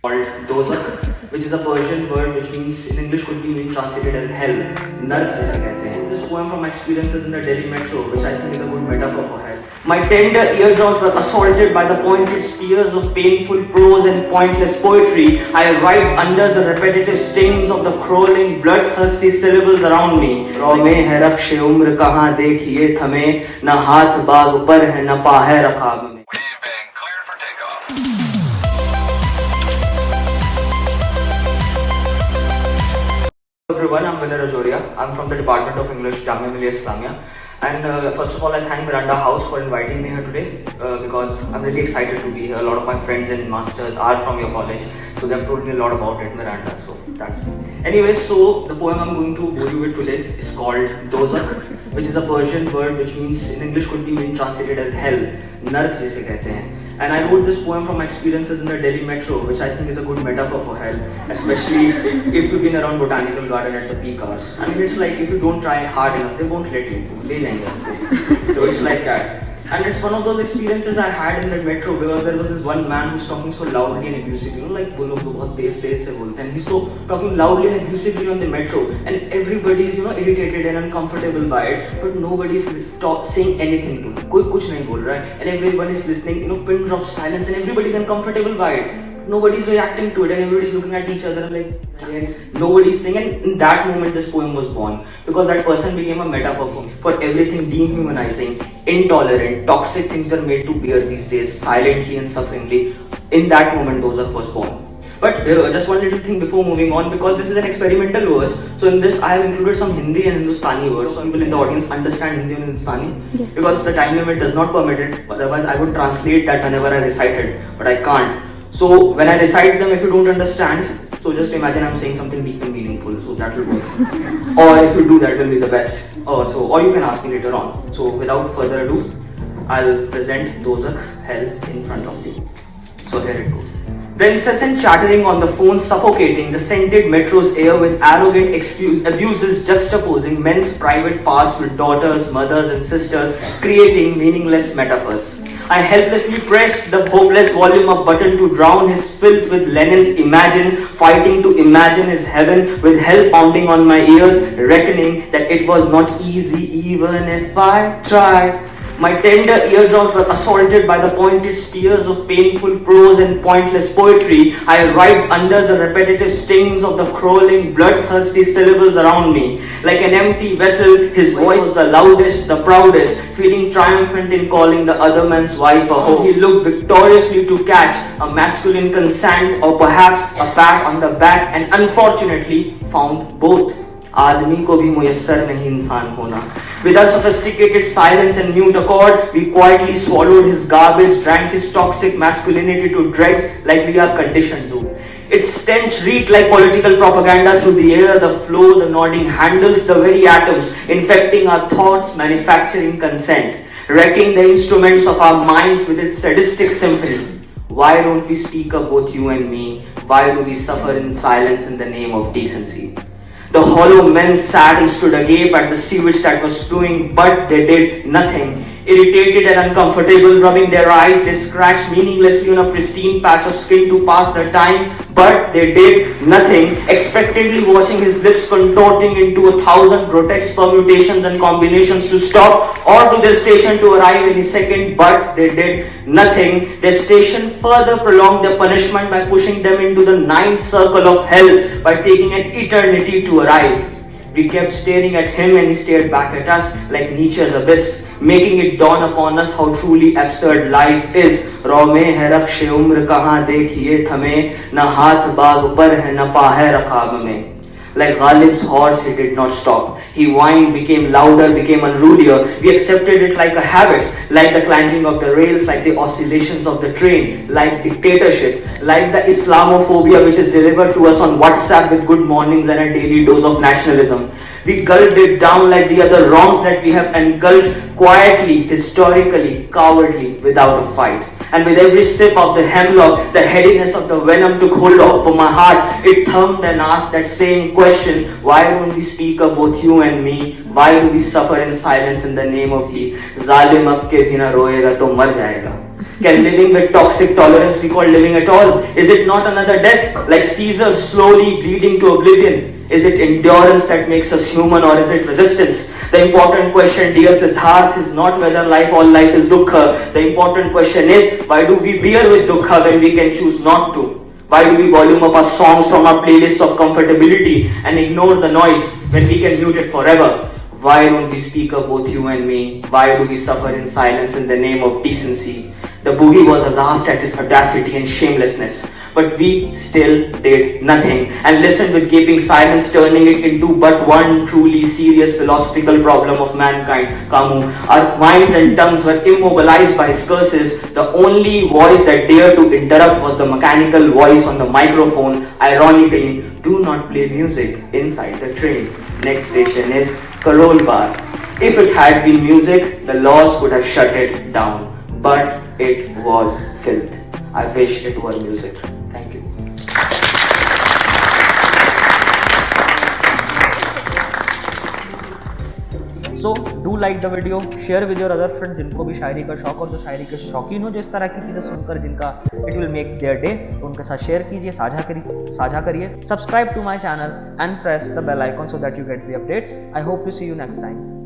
called Dozak, which is a Persian word which means in English could be translated as hell. Nark जिसे कहते हैं. This poem from my experiences in the Delhi metro, which I think is a good metaphor for hell. My tender eardrums were assaulted by the pointed spears of painful prose and pointless poetry. I write under the repetitive stings of the crawling, bloodthirsty syllables around me. रौमे है रक्श उम्र कहाँ देखिए थमे, न हाथ बाग पर है न पा है रकाब में. Everyone, I'm Vinay Rajoria. I'm from the Department of English, Jamia Millia Islamia. And first of all, I thank Miranda House for inviting me here today because I'm really excited to be here. A lot of my friends and masters are from your college, so they've told me a lot about it, Miranda. So thanks. Anyway, so the poem I'm going to bore you with today is called Dozak, which is a Persian word which means in English could be translated as hell. Nark जिसे कहते हैं. And I wrote this poem from my experiences in the Delhi metro, which I think is a good metaphor for hell, especially if you've been around Botanical Garden at the peak hours. I mean, it's like if you don't try hard enough, they won't let you. ले जाएंगे. So it's like that. And it's one of those experiences I had in the metro because there was this one man who's talking so loudly and abusively. You know, like वो लोग तो बहुत तेज से बोलते हैं. He's so talking loudly and abusively on the metro, and everybody is irritated and uncomfortable by it, but nobody's saying anything to him. कोई कुछ नहीं बोल रहा है, and everyone is listening. Pin drop silence, and everybody is uncomfortable by it. Nobody's reacting to it, and everybody's looking at each other like, and nobody's saying. And in that moment, this poem was born because that person became a metaphor for everything dehumanizing, intolerant, toxic things that are made to bear these days, silently and sufferingly. In that moment, Dozak was born. But just one little thing before moving on, because this is an experimental verse, so in this I have included some Hindi and Hindustani words, so people in the audience understand Hindi and Hindustani. Yes. Because the time limit does not permit it, otherwise I would translate that whenever I recite it, but I can't. So when I recite them, if you don't understand, so just imagine I'm saying something deep and meaningful, so that will work. Or if you do, that will be the best. Or you can ask me later on. So without further ado, I'll present Dozak, hell, in front of you. So here it goes. The incessant chattering on the phone suffocating the scented metro's air with arrogant abuses juxtaposing men's private parts with daughters, mothers and sisters, creating meaningless metaphors. I helplessly press the hopeless volume up button to drown his filth with Lenin's imagine, fighting to imagine his heaven with hell pounding on my ears, reckoning that it was not easy even if I tried. My tender eardrums were assaulted by the pointed spears of painful prose and pointless poetry. I write under the repetitive stings of the crawling, bloodthirsty syllables around me. Like an empty vessel, his voice was the loudest, the proudest, feeling triumphant in calling the other man's wife a hoe. He looked victoriously to catch a masculine consent or perhaps a pat on the back, and unfortunately found both. आदमी को भी मुयस्सर नहीं इंसान होना. With our sophisticated silence and mute accord, we quietly swallowed his garbage, drank his toxic masculinity to dregs like we are conditioned to. Its stench reeked like political propaganda through the air, the flow, the nodding handles, the very atoms, infecting our thoughts, manufacturing consent, wrecking the instruments of our minds with its sadistic symphony. Why don't we speak of both you and me? Why do we suffer in silence in the name of decency? The hollow men sat and stood agape at the sewage that was flowing, but they did nothing. Irritated and uncomfortable, rubbing their eyes, they scratched meaninglessly on a pristine patch of skin to pass the time, but they did nothing, expectantly watching his lips contorting into 1,000 grotesque permutations and combinations to stop or to their station to arrive any second, but they did nothing. Their station further prolonged their punishment by pushing them into the ninth circle of hell by taking an eternity to arrive. We kept staring at him and he stared back at us like Nietzsche's abyss, making it dawn upon us how truly absurd life is. रौमे है रक्श उम्र कहाँ देखिए थमे, न हाथ बाग पर है न पा है रकाब में. Like Ghalib's horse, he did not stop. He whined, became louder, became unrulier. We accepted it like a habit, like the clanking of the rails, like the oscillations of the train, like dictatorship, like the Islamophobia which is delivered to us on WhatsApp with good mornings and a daily dose of nationalism. We gulped it down like the other wrongs that we have engulfed quietly, historically, cowardly, without a fight. And with every sip of the hemlock, the headiness of the venom took hold of my heart. It thrummed and asked that same question, why don't we speak of both you and me? Why do we suffer in silence in the name of these? Zalim ab ke bhi na roega to mar jayega. Can living with toxic tolerance be called living at all? Is it not another death, like Caesar slowly bleeding to oblivion? Is it endurance that makes us human, or is it resistance? The important question, dear Siddharth, is not whether all life is dukkha. The important question is, why do we bear with dukkha when we can choose not to? Why do we volume up our songs from our playlists of comfortability and ignore the noise when we can mute it forever? Why don't we speak up, both you and me? Why do we suffer in silence in the name of decency? The boogie was aghast at his audacity and shamelessness, but we still did nothing and listened with gaping silence, turning it into but one truly serious philosophical problem of mankind, Kamu. Our minds and tongues were immobilized by his curses. The only voice that dared to interrupt was the mechanical voice on the microphone. Ironically, do not play music inside the train. Next station is Karol Bagh. If it had been music, the laws would have shut it down. But it was filth. I wish it were music. Thank you. So do like the video, share with your other friends जिनको भी शायरी का शौक और जो शायरी के शौकीन हो, जो इस तरह की चीज़ें सुनकर जिनका it will make their day, तो उनके साथ शेयर कीजिए, साझा करिए. Subscribe to my channel and press the bell icon so that you get the updates. I hope to see you next time.